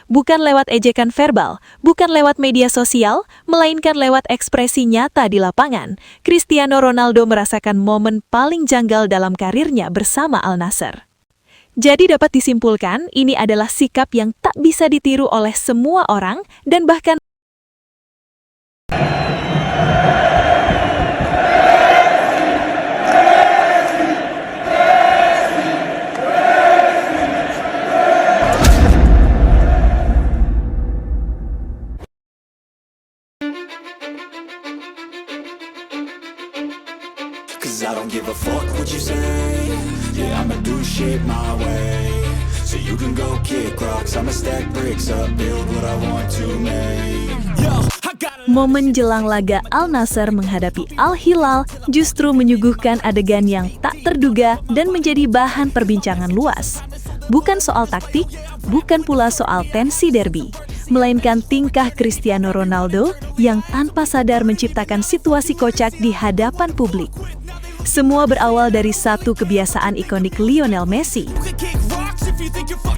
bukan lewat ejekan verbal, bukan lewat media sosial, melainkan lewat ekspresi nyata di lapangan. Cristiano Ronaldo merasakan momen paling janggal dalam karirnya bersama Al Nassr. Jadi dapat disimpulkan, ini adalah sikap yang tak bisa ditiru oleh semua orang dan bahkan Cause I don't give a fuck what you say. Yeah, I'ma do shit my way. So you can go kick rocks, I'ma stack bricks up, build what I want to make. Yo, I got a... Momen jelang laga Al Nassr menghadapi Al Hilal justru menyuguhkan adegan yang tak terduga dan menjadi bahan perbincangan luas. Bukan soal taktik, bukan pula soal tensi derby, melainkan tingkah Cristiano Ronaldo yang tanpa sadar menciptakan situasi kocak di hadapan publik. Semua berawal dari satu kebiasaan ikonik Lionel Messi.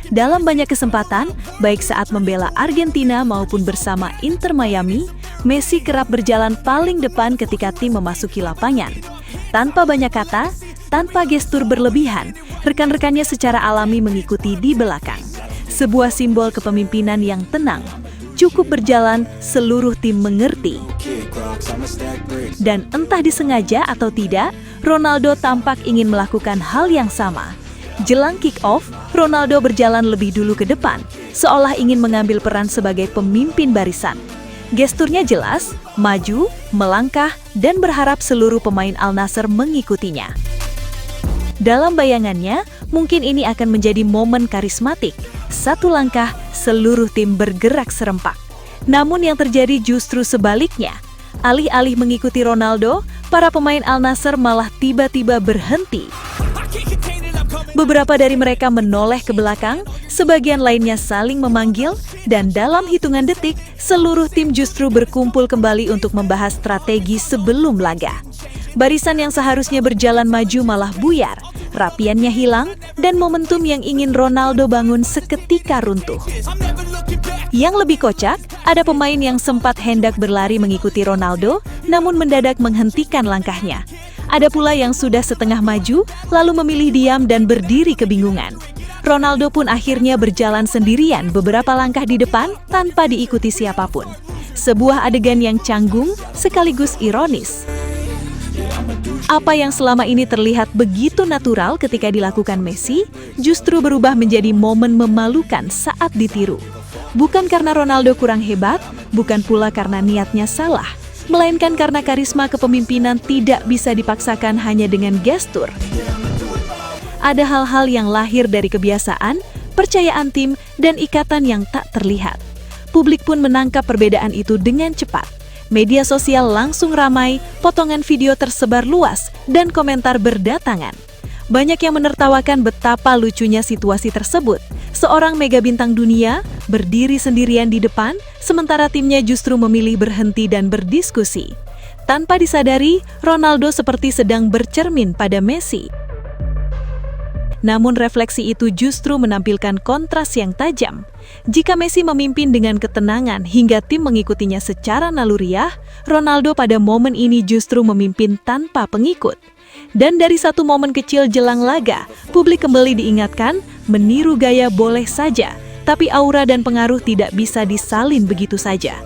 Dalam banyak kesempatan, baik saat membela Argentina maupun bersama Inter Miami, Messi kerap berjalan paling depan ketika tim memasuki lapangan. Tanpa banyak kata, tanpa gestur berlebihan, rekan-rekannya secara alami mengikuti di belakang. Sebuah simbol kepemimpinan yang tenang, cukup berjalan, seluruh tim mengerti. Dan entah disengaja atau tidak, Ronaldo tampak ingin melakukan hal yang sama. Jelang kick-off, Ronaldo berjalan lebih dulu ke depan, seolah ingin mengambil peran sebagai pemimpin barisan. Gesturnya jelas, maju, melangkah, dan berharap seluruh pemain Al Nassr mengikutinya. Dalam bayangannya, mungkin ini akan menjadi momen karismatik. Satu langkah, seluruh tim bergerak serempak. Namun yang terjadi justru sebaliknya. Alih-alih mengikuti Ronaldo, para pemain Al Nassr malah tiba-tiba berhenti. Beberapa dari mereka menoleh ke belakang, sebagian lainnya saling memanggil, dan dalam hitungan detik, seluruh tim justru berkumpul kembali untuk membahas strategi sebelum laga. Barisan yang seharusnya berjalan maju malah buyar, rapiannya hilang, dan momentum yang ingin Ronaldo bangun seketika runtuh. Yang lebih kocak, ada pemain yang sempat hendak berlari mengikuti Ronaldo, namun mendadak menghentikan langkahnya. Ada pula yang sudah setengah maju, lalu memilih diam dan berdiri kebingungan. Ronaldo pun akhirnya berjalan sendirian beberapa langkah di depan tanpa diikuti siapapun. Sebuah adegan yang canggung sekaligus ironis. Apa yang selama ini terlihat begitu natural ketika dilakukan Messi, justru berubah menjadi momen memalukan saat ditiru. Bukan karena Ronaldo kurang hebat, bukan pula karena niatnya salah, melainkan karena karisma kepemimpinan tidak bisa dipaksakan hanya dengan gestur. Ada hal-hal yang lahir dari kebiasaan, percayaan tim, dan ikatan yang tak terlihat. Publik pun menangkap perbedaan itu dengan cepat. Media sosial langsung ramai, potongan video tersebar luas, dan komentar berdatangan. Banyak yang menertawakan betapa lucunya situasi tersebut. Seorang mega bintang dunia berdiri sendirian di depan, sementara timnya justru memilih berhenti dan berdiskusi. Tanpa disadari, Ronaldo seperti sedang bercermin pada Messi. Namun refleksi itu justru menampilkan kontras yang tajam. Jika Messi memimpin dengan ketenangan hingga tim mengikutinya secara naluriah, Ronaldo pada momen ini justru memimpin tanpa pengikut. Dan dari satu momen kecil jelang laga, publik kembali diingatkan, meniru gaya boleh saja, tapi aura dan pengaruh tidak bisa disalin begitu saja.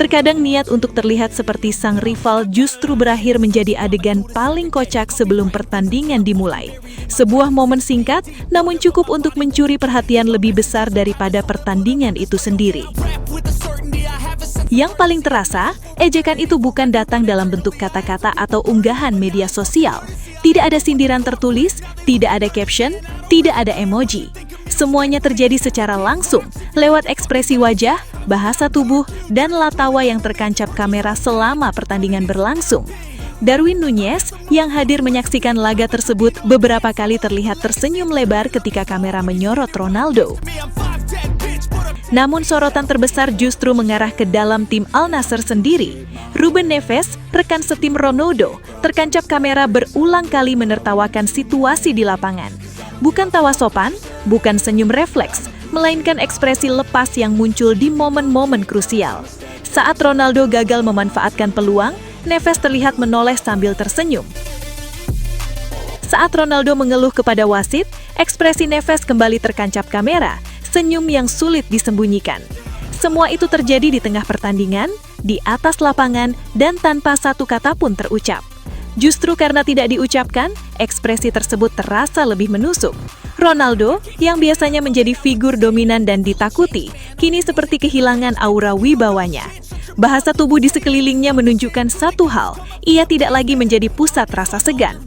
Terkadang niat untuk terlihat seperti sang rival justru berakhir menjadi adegan paling kocak sebelum pertandingan dimulai. Sebuah momen singkat, namun cukup untuk mencuri perhatian lebih besar daripada pertandingan itu sendiri. Yang paling terasa, ejekan itu bukan datang dalam bentuk kata-kata atau unggahan media sosial. Tidak ada sindiran tertulis, tidak ada caption, tidak ada emoji. Semuanya terjadi secara langsung, lewat ekspresi wajah, bahasa tubuh, dan latawa yang terkancap kamera selama pertandingan berlangsung. Darwin Núñez yang hadir menyaksikan laga tersebut beberapa kali terlihat tersenyum lebar ketika kamera menyorot Ronaldo. Namun sorotan terbesar justru mengarah ke dalam tim Al Nassr sendiri. Ruben Neves, rekan setim Ronaldo, terkancap kamera berulang kali menertawakan situasi di lapangan. Bukan tawa sopan, bukan senyum refleks, melainkan ekspresi lepas yang muncul di momen-momen krusial. Saat Ronaldo gagal memanfaatkan peluang, Neves terlihat menoleh sambil tersenyum. Saat Ronaldo mengeluh kepada wasit, ekspresi Neves kembali terkancap kamera, senyum yang sulit disembunyikan. Semua itu terjadi di tengah pertandingan, di atas lapangan, dan tanpa satu kata pun terucap. Justru karena tidak diucapkan, ekspresi tersebut terasa lebih menusuk. Ronaldo, yang biasanya menjadi figur dominan dan ditakuti, kini seperti kehilangan aura wibawanya. Bahasa tubuh di sekelilingnya menunjukkan satu hal, ia tidak lagi menjadi pusat rasa segan.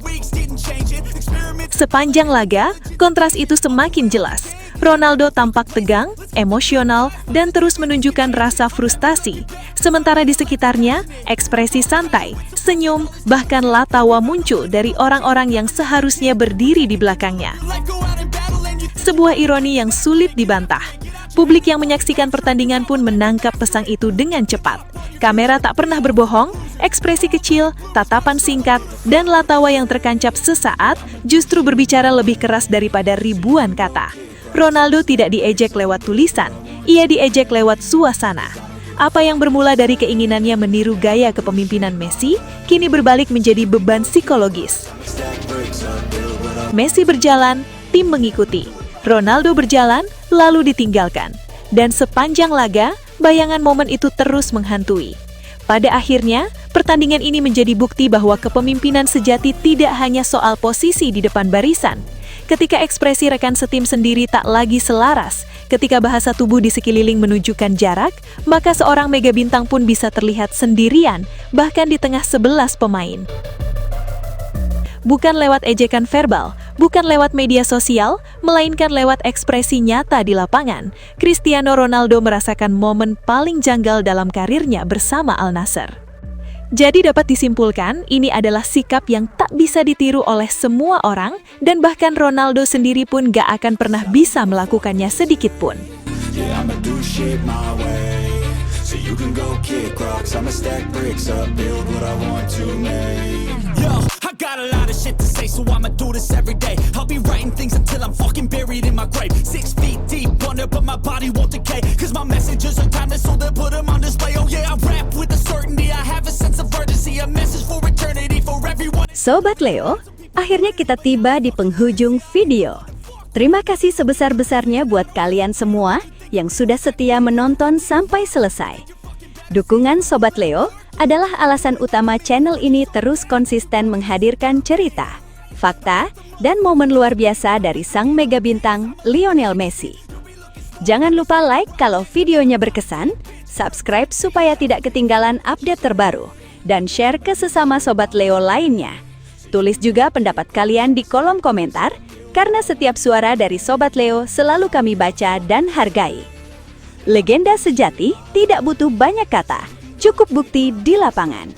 Sepanjang laga, kontras itu semakin jelas. Ronaldo tampak tegang, emosional, dan terus menunjukkan rasa frustasi. Sementara di sekitarnya, ekspresi santai, senyum, bahkan tawa muncul dari orang-orang yang seharusnya berdiri di belakangnya. Sebuah ironi yang sulit dibantah. Publik yang menyaksikan pertandingan pun menangkap pesan itu dengan cepat. Kamera tak pernah berbohong, ekspresi kecil, tatapan singkat, dan tawa yang terkancap sesaat justru berbicara lebih keras daripada ribuan kata. Ronaldo tidak diejek lewat tulisan, ia diejek lewat suasana. Apa yang bermula dari keinginannya meniru gaya kepemimpinan Messi, kini berbalik menjadi beban psikologis. Messi berjalan, tim mengikuti. Ronaldo berjalan, lalu ditinggalkan. Dan sepanjang laga, bayangan momen itu terus menghantui. Pada akhirnya, pertandingan ini menjadi bukti bahwa kepemimpinan sejati tidak hanya soal posisi di depan barisan. Ketika ekspresi rekan setim sendiri tak lagi selaras, ketika bahasa tubuh di sekeliling menunjukkan jarak, maka seorang mega bintang pun bisa terlihat sendirian, bahkan di tengah 11 pemain. Bukan lewat ejekan verbal, bukan lewat media sosial, melainkan lewat ekspresi nyata di lapangan, Cristiano Ronaldo merasakan momen paling janggal dalam karirnya bersama Al Nassr. Jadi dapat disimpulkan, ini adalah sikap yang tak bisa ditiru oleh semua orang, dan bahkan Ronaldo sendiri pun gak akan pernah bisa melakukannya sedikit pun. Sobat Leo, akhirnya kita tiba di penghujung video. Terima kasih sebesar-besarnya buat kalian semua yang sudah setia menonton sampai selesai. Dukungan Sobat Leo adalah alasan utama channel ini terus konsisten menghadirkan cerita, fakta, dan momen luar biasa dari sang mega bintang Lionel Messi. Jangan lupa like kalau videonya berkesan, subscribe supaya tidak ketinggalan update terbaru, dan share ke sesama Sobat Leo lainnya. Tulis juga pendapat kalian di kolom komentar, karena setiap suara dari Sobat Leo selalu kami baca dan hargai. Legenda sejati tidak butuh banyak kata, cukup bukti di lapangan.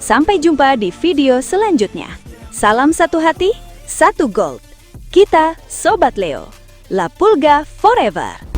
Sampai jumpa di video selanjutnya. Salam satu hati, satu gold. Kita Sobat Leo. La Pulga forever.